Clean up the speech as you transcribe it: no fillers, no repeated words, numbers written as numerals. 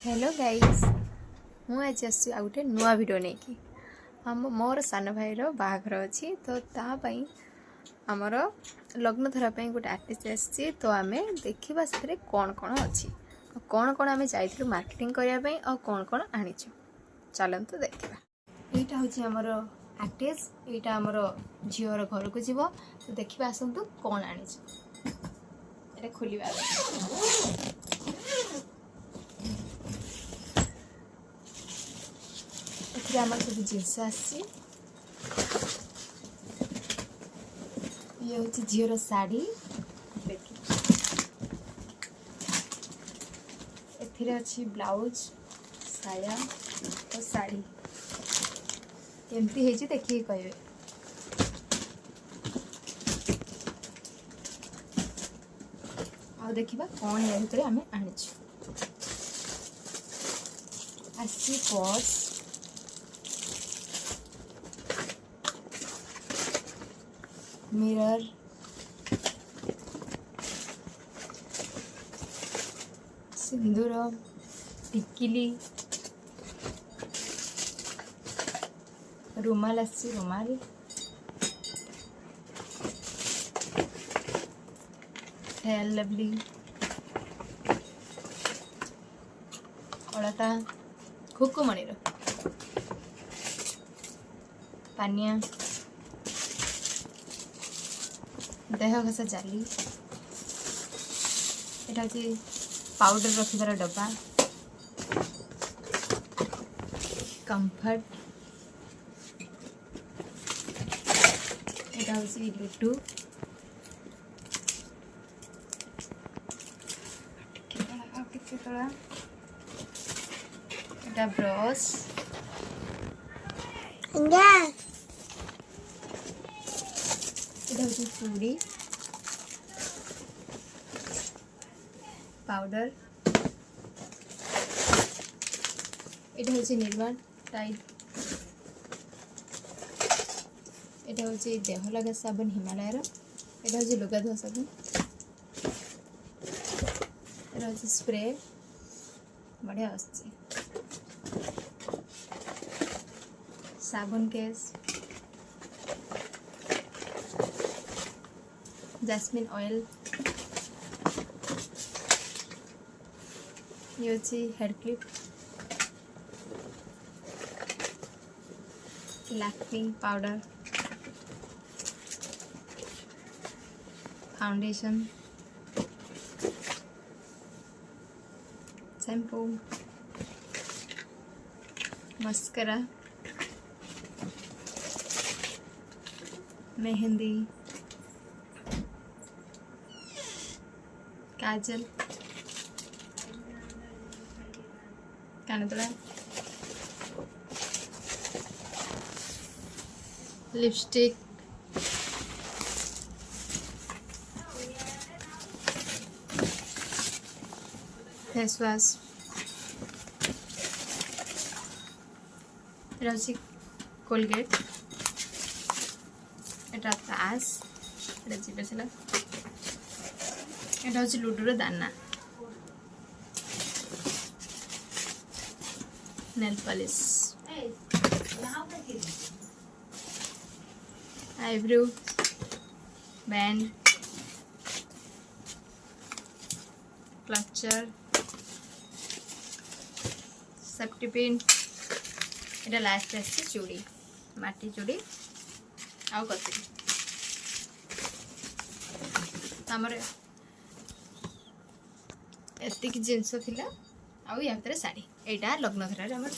Hello guys मु आज आसी आ गोटे नुआ वीडियो नहीं कि मोर सान भाईर बाहाघर अच्छी तो तापाई आमर लग्न धरापाई गोटे आर्टिस्ट आसी तो आम देखा से कौन कौन अच्छी कौन कौन आम जाइलु मार्केटिंग करने और कौन कौन आनीचु चलतु देखा। यहाँ हूँ आमर आर्टिस्ट यहाँ आमर झीवर घर को जीव तो देखा आसतु कौन आनीचु खोलिया आम सब जिनस आसी ये हूँ झीवर शाढ़ी एथिरे अच्छी ब्लाउज साया और शाढ़ी केमती है देखिए कहे आ देखा कौन या भितर आम आनीचु आसी पर्स मिरर सिंदूर टिकिली रुमाल आसी रुमाल फेयर लवली अलता खुकुमणिर पानिया देह घसा जाली यहाँ हूँ पाउडर रखिबार डब्बा कंफर्ट यहाँ हूँ लुडू तला ब्रश हूँ चूड़ी पाउडर यहाँ हूँ निर्मा टाइड यहाँ हूँ देह लगा साबुन हिमालयर यहाँ हूँ लुगा धुआ साबुन यहाँ हूँ स्प्रे बढ़िया आसुची साबुन केस जैस्मिन ऑयल ये head clip Lakme powder foundation shampoo mascara मेहंदी काजल कानतला लिपस्टिक फेस वाश कोलगेट एटा तास एटा जीवसला एटा हूँ लुडुर दाना nail polish eyebrow band clutcher safety pin एटा लास्ट आसी चूड़ी माटी चूड़ी आउ कति आमर एतिक जिनस थिला आउ या भितर शाढ़ी एटा लग्न घरार आमर।